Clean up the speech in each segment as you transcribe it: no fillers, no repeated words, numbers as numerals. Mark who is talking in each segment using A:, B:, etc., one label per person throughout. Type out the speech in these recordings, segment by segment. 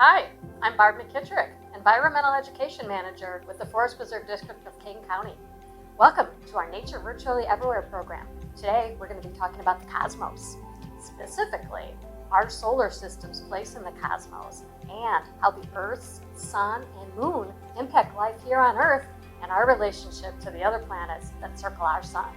A: Hi, I'm Barb McKittrick, Environmental Education Manager with the Forest Preserve District of Kane County. Welcome to our Nature Virtually Everywhere program. Today we're going to be talking about the cosmos, specifically our solar system's place in the cosmos and how the Earth's sun and moon impact life here on Earth and our relationship to the other planets that circle our sun.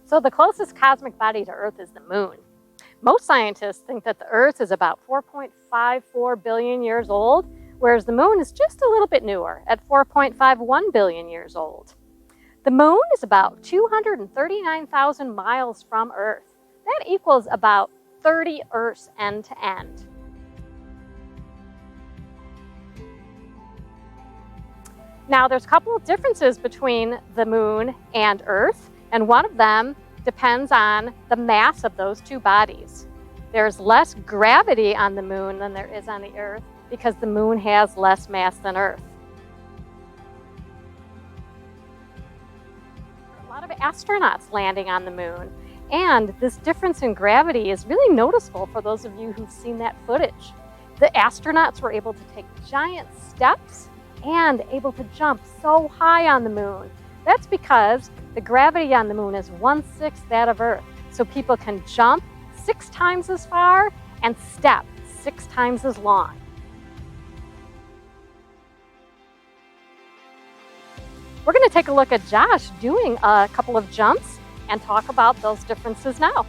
A: So the closest cosmic body to Earth is the moon. Most scientists think that the Earth is about 4.54 billion years old, whereas the moon is just a little bit newer at 4.51 billion years old. The moon is about 239,000 miles from Earth. That equals about 30 Earths end to end. Now there's a couple of differences between the moon and Earth, and one of them depends on the mass of those two bodies. There's less gravity on the moon than there is on the Earth because the moon has less mass than Earth. There are a lot of astronauts landing on the moon, and this difference in gravity is really noticeable for those of you who've seen that footage. The astronauts were able to take giant steps and able to jump so high on the moon. That's because the gravity on the moon is 1/6 that of Earth. So people can jump 6 times as far and step 6 times as long. We're going to take a look at Josh doing a couple of jumps and talk about those differences now.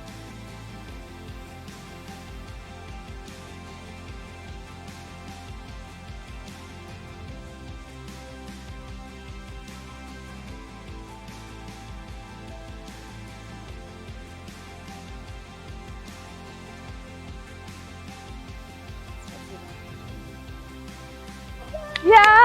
A: Yeah!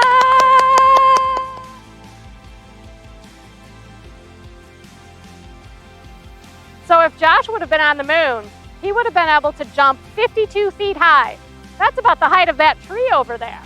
A: So if Josh would have been on the moon, he would have been able to jump 52 feet high. That's about the height of that tree over there.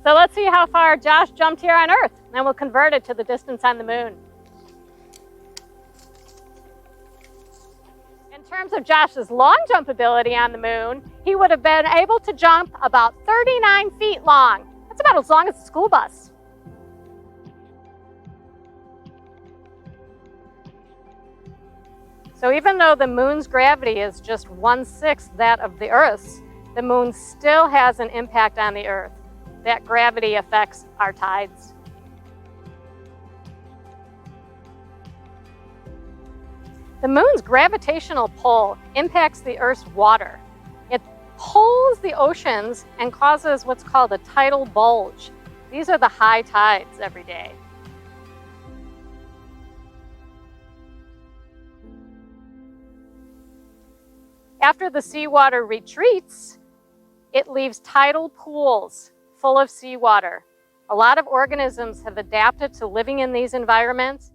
A: So let's see how far Josh jumped here on Earth, and we'll convert it to the distance on the moon. In terms of Josh's long jump ability on the moon, he would have been able to jump about 39 feet long. That's about as long as a school bus. So even though the moon's gravity is just 1/6 that of the Earth's, the moon still has an impact on the Earth. That gravity affects our tides. The moon's gravitational pull impacts the Earth's water. It pulls the oceans and causes what's called a tidal bulge. These are the high tides every day. After the seawater retreats, it leaves tidal pools full of seawater. A lot of organisms have adapted to living in these environments.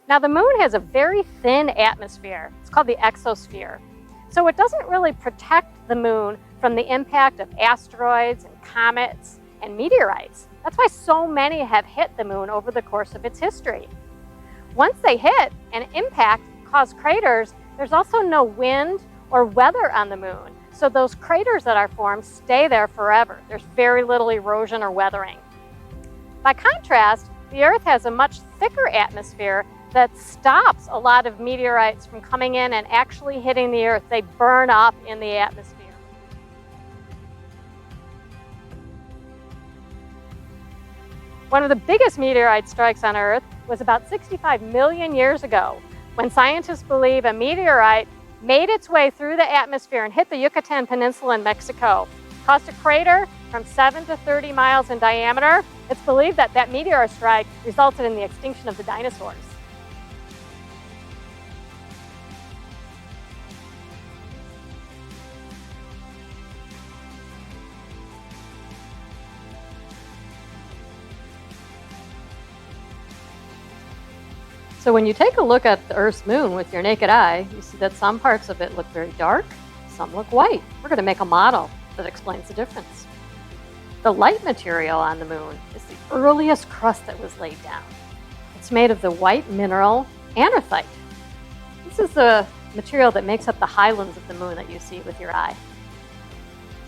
A: Now the moon has a very thin atmosphere. It's called the exosphere. So it doesn't really protect the moon from the impact of asteroids and comets and meteorites. That's why so many have hit the moon over the course of its history. Once they hit and impact, cause craters, there's also no wind or weather on the moon. So those craters that are formed stay there forever. There's very little erosion or weathering. By contrast, the Earth has a much thicker atmosphere that stops a lot of meteorites from coming in and actually hitting the Earth. They burn up in the atmosphere. One of the biggest meteorite strikes on Earth was about 65 million years ago, when scientists believe a meteorite made its way through the atmosphere and hit the Yucatan Peninsula in Mexico. It caused a crater from 7 to 30 miles in diameter. It's believed that that meteor strike resulted in the extinction of the dinosaurs. So when you take a look at the Earth's moon with your naked eye, you see that some parts of it look very dark, some look white. We're going to make a model that explains the difference. The light material on the moon is the earliest crust that was laid down. It's made of the white mineral anorthite. This is the material that makes up the highlands of the moon that you see with your eye.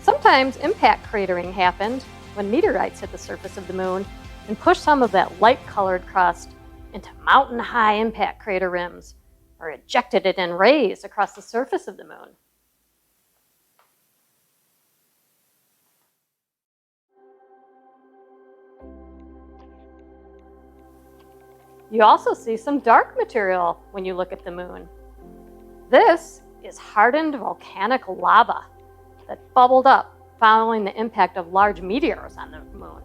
A: Sometimes impact cratering happened when meteorites hit the surface of the moon and pushed some of that light-colored crust into mountain-high impact crater rims, or ejected it in rays across the surface of the moon. You also see some dark material when you look at the moon. This is hardened volcanic lava that bubbled up following the impact of large meteors on the moon.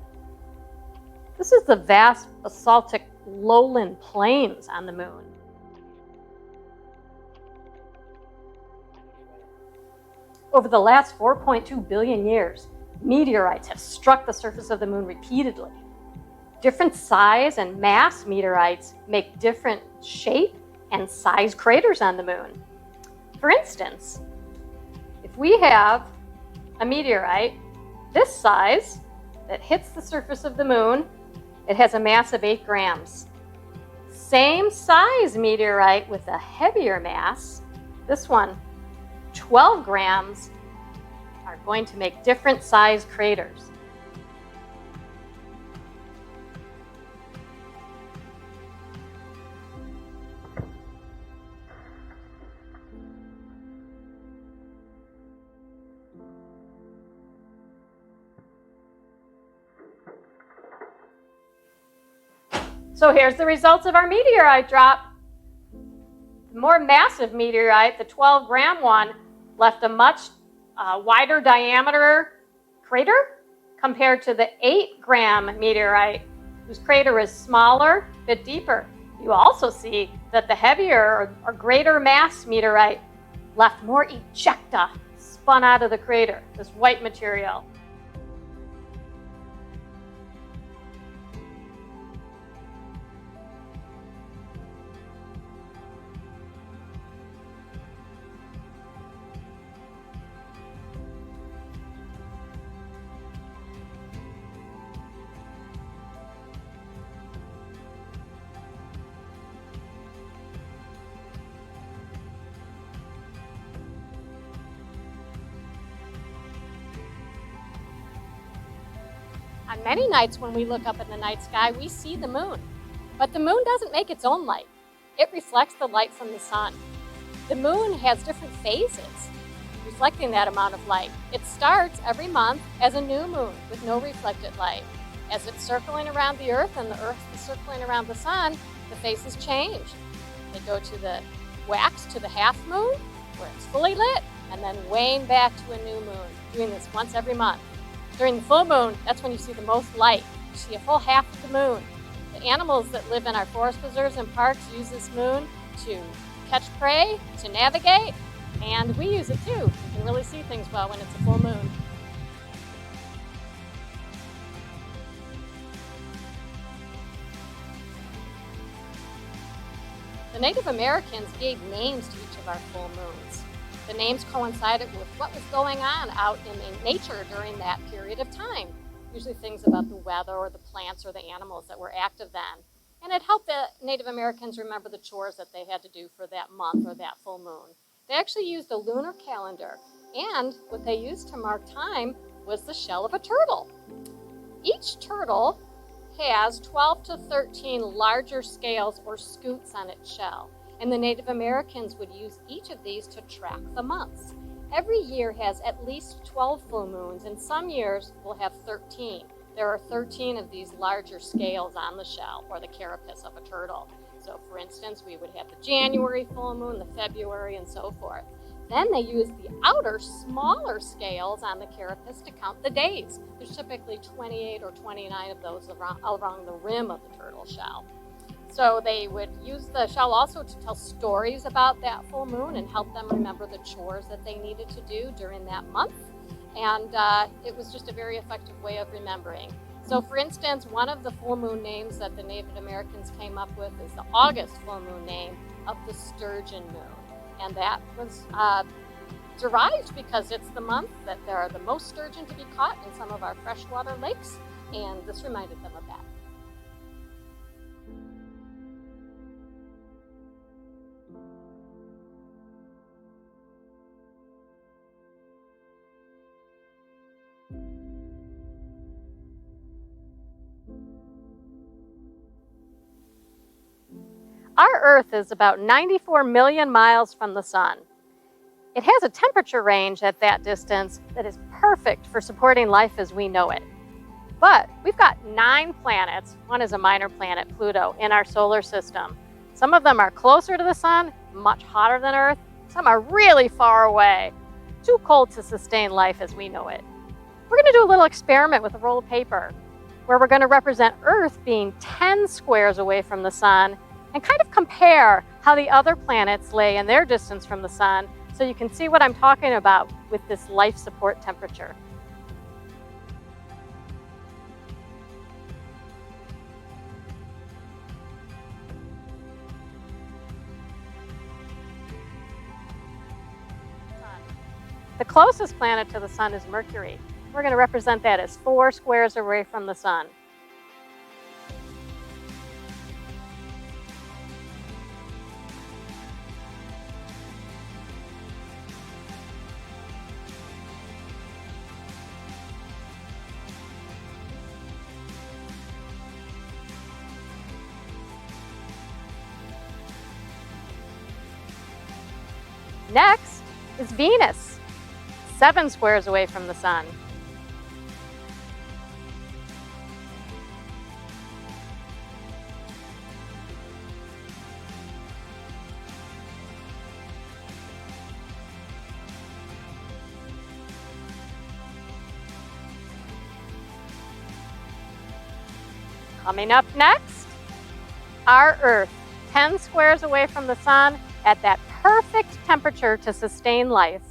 A: This is the vast basaltic lowland plains on the moon. Over the last 4.2 billion years, meteorites have struck the surface of the moon repeatedly. Different size and mass meteorites make different shape and size craters on the moon. For instance, if we have a meteorite this size that hits the surface of the moon, it has a mass of 8 grams. Same size meteorite with a heavier mass, this one, 12 grams, are going to make different size craters. So here's the results of our meteorite drop. The more massive meteorite, the 12-gram one, left a much wider diameter crater compared to the 8-gram meteorite, whose crater is smaller, but deeper. You also see that the heavier or greater mass meteorite left more ejecta spun out of the crater, this white material. On many nights when we look up in the night sky, we see the moon. But the moon doesn't make its own light. It reflects the light from the sun. The moon has different phases, reflecting that amount of light. It starts every month as a new moon with no reflected light. As it's circling around the Earth and the Earth is circling around the sun, the phases change. They go to the wax to the half moon, where it's fully lit, and then wane back to a new moon, doing this once every month. During the full moon, that's when you see the most light. You see a full half of the moon. The animals that live in our forest preserves and parks use this moon to catch prey, to navigate, and we use it too. You can really see things well when it's a full moon. The Native Americans gave names to each of our full moons. The names coincided with what was going on out in nature during that period of time. Usually things about the weather or the plants or the animals that were active then. And it helped the Native Americans remember the chores that they had to do for that month or that full moon. They actually used a lunar calendar, and what they used to mark time was the shell of a turtle. Each turtle has 12 to 13 larger scales or scutes on its shell. And the Native Americans would use each of these to track the months. Every year has at least 12 full moons, and some years will have 13. there are 13 of these larger scales on the shell, or the carapace of a turtle. So for instance, we would have the January full moon, the February, and so forth. Then they use the outer, smaller scales on the carapace to count the days. There's typically 28 or 29 of those along the rim of the turtle shell. So they would use the shell also to tell stories about that full moon and help them remember the chores that they needed to do during that month. And it was just a very effective way of remembering. So for instance, one of the full moon names that the Native Americans came up with is the August full moon name of the sturgeon moon. And that was derived because it's the month that there are the most sturgeon to be caught in some of our freshwater lakes, and this reminded them of that. Our Earth is about 94 million miles from the Sun. It has a temperature range at that distance that is perfect for supporting life as we know it. But we've got 9 planets, one is a minor planet, Pluto, in our solar system. Some of them are closer to the Sun, much hotter than Earth. Some are really far away, too cold to sustain life as we know it. We're going to do a little experiment with a roll of paper where we're going to represent Earth being 10 squares away from the Sun and kind of compare how the other planets lay in their distance from the Sun, so you can see what I'm talking about with this life support temperature. The closest planet to the Sun is Mercury. We're going to represent that as 4 squares away from the Sun. Next is Venus, 7 squares away from the Sun. Coming up next, our Earth, 10 squares away from the Sun at that perfect temperature to sustain life.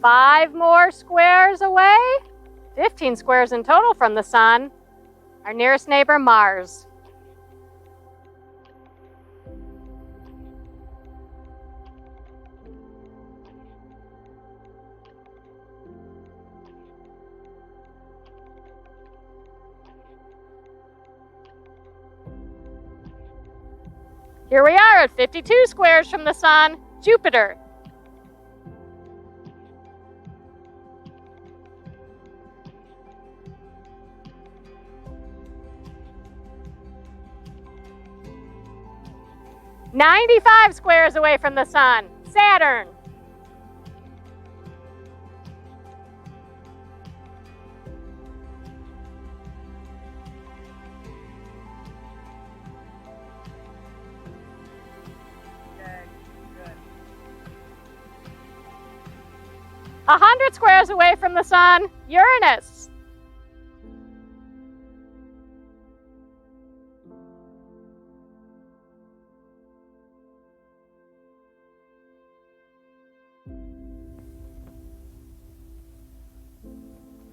A: Five more squares away, 15 squares in total from the Sun, our nearest neighbor, Mars. Here we are at 52 squares from the Sun, Jupiter. "95 squares away from the Sun, Saturn.
B: Okay, good.
A: 100 squares away from the Sun, Uranus.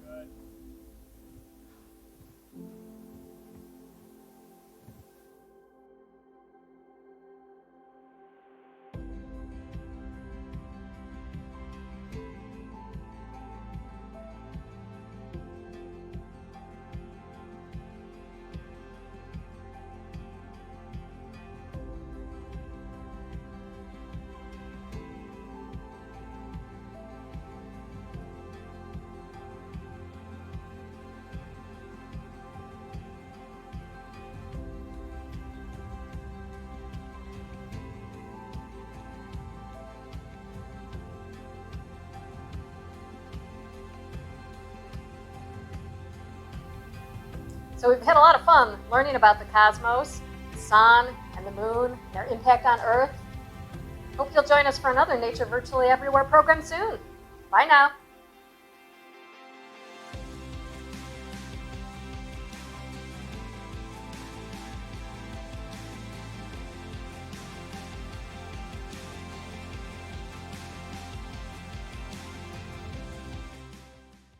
B: Good.
A: So we've had a lot of fun learning about the cosmos, the sun, and the moon, and their impact on Earth. Hope you'll join us for another Nature Virtually Everywhere program soon. Bye now.